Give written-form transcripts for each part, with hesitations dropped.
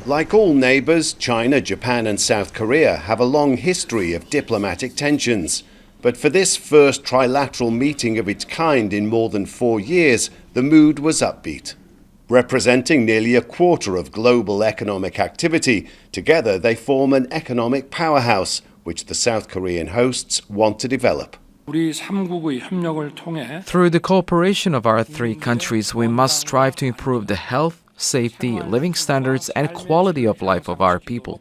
Like all neighbours, China, Japan and South Korea have a long history of diplomatic tensions. But for this first trilateral meeting of its kind in more than 4 years, the mood was upbeat. Representing nearly a quarter of global economic activity, together they form an economic powerhouse, which the South Korean hosts want to develop. Through the cooperation of our three countries, we must strive to improve the health, safety, living standards, and quality of life of our people.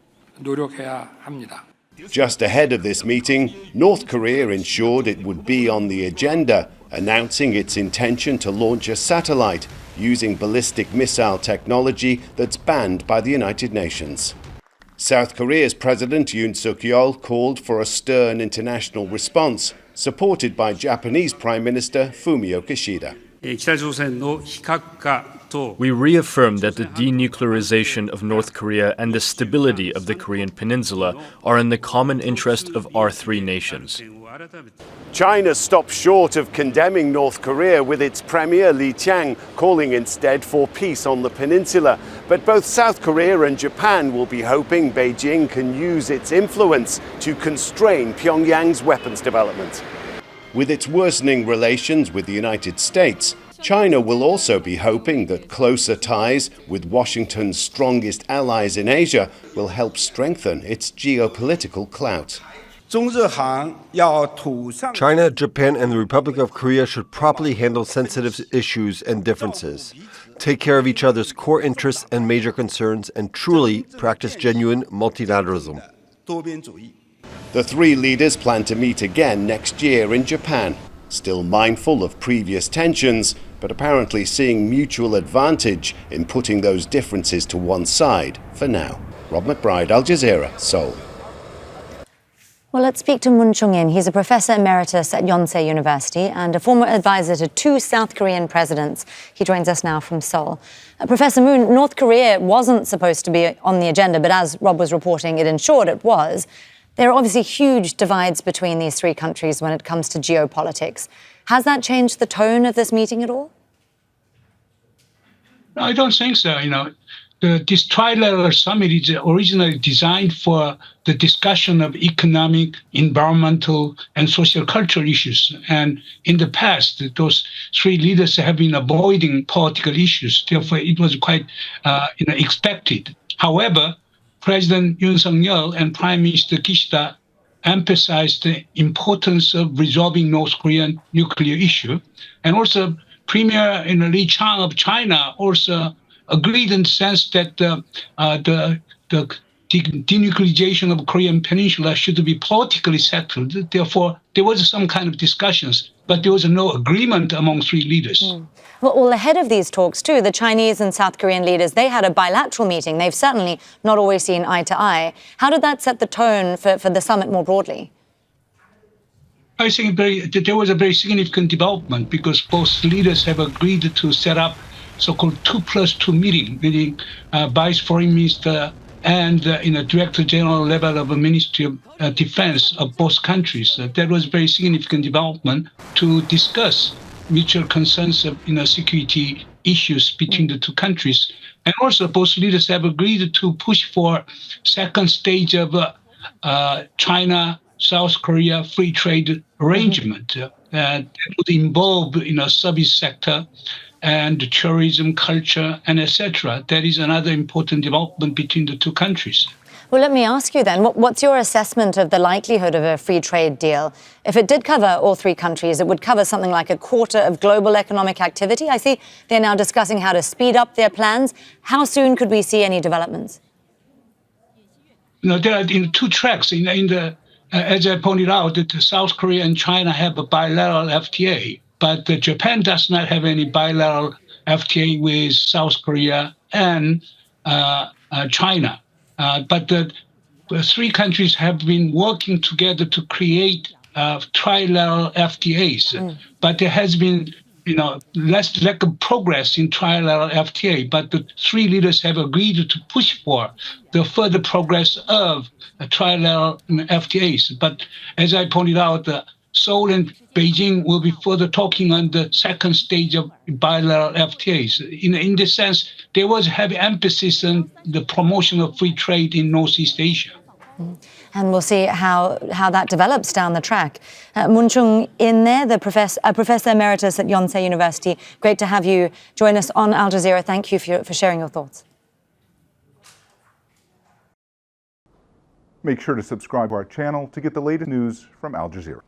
Just ahead of this meeting, North Korea ensured it would be on the agenda, announcing its intention to launch a satellite using ballistic missile technology that's banned by the United Nations. South Korea's President Yoon called for a stern international response, supported by Japanese Prime Minister Fumio Kishida. We reaffirm that the denuclearization of North Korea and the stability of the Korean Peninsula are in the common interest of our three nations. China stopped short of condemning North Korea with its Premier Li Qiang, calling instead for peace on the peninsula. But both South Korea and Japan will be hoping Beijing can use its influence to constrain Pyongyang's weapons development. With its worsening relations with the United States, China will also be hoping that closer ties with Washington's strongest allies in Asia will help strengthen its geopolitical clout. China, Japan, and the Republic of Korea should properly handle sensitive issues and differences, take care of each other's core interests and major concerns, and truly practice genuine multilateralism. The three leaders plan to meet again next year in Japan, still mindful of previous tensions, but apparently seeing mutual advantage in putting those differences to one side for now. Rob McBride, Al Jazeera, Seoul. Well, let's speak to Moon Chung-in. He's a professor emeritus at Yonsei University and a former advisor to 2 South Korean presidents. He joins us now from Seoul. Professor Moon, North Korea wasn't supposed to be on the agenda, but as Rob was reporting, it ensured it was. There are obviously huge divides between these three countries when it comes to geopolitics. Has that changed the tone of this meeting at all? No, I don't think so. This trilateral summit is originally designed for the discussion of economic, environmental, and social cultural issues. And in the past, those three leaders have been avoiding political issues. Therefore, it was quite expected. However, President Yoon and Prime Minister Kishida emphasized the importance of resolving North Korean nuclear issue. And also, Premier Li Qiang of China also agreed in the sense that the denuclearization of the Korean Peninsula should be politically settled. Therefore, there was some kind of discussions, but there was no agreement among three leaders. Well, ahead of these talks, too, the Chinese and South Korean leaders, they had a bilateral meeting. They've certainly not always seen eye to eye. How did that set the tone for the summit more broadly? I think there was a very significant development because both leaders have agreed to set up so-called 2+2 meeting, Vice Foreign Minister and Director General level of the Ministry of Defense of both countries. That was a very significant development to discuss mutual concerns of security issues between the two countries. And also both leaders have agreed to push for second stage of China-South Korea free trade arrangement that would involve service sector and tourism, culture, and etc. That is another important development between the two countries. Well, let me ask you then, what's your assessment of the likelihood of a free trade deal? If it did cover all three countries, it would cover something like a quarter of global economic activity. I see they're now discussing how to speed up their plans. How soon could we see any developments? There are two tracks. As I pointed out, that South Korea and China have a bilateral FTA, but Japan does not have any bilateral FTA with South Korea and China. But the three countries have been working together to create trilateral FTAs. But there has been less lack of progress in trilateral FTA. But the three leaders have agreed to push for the further progress of trilateral FTAs. But as I pointed out, Seoul and Beijing will be further talking on the second stage of bilateral FTAs. In this sense, there was heavy emphasis on the promotion of free trade in Northeast Asia. And we'll see how that develops down the track. Moon Chung-in there, the Professor Emeritus at Yonsei University. Great to have you join us on Al Jazeera. Thank you for sharing your thoughts. Make sure to subscribe to our channel to get the latest news from Al Jazeera.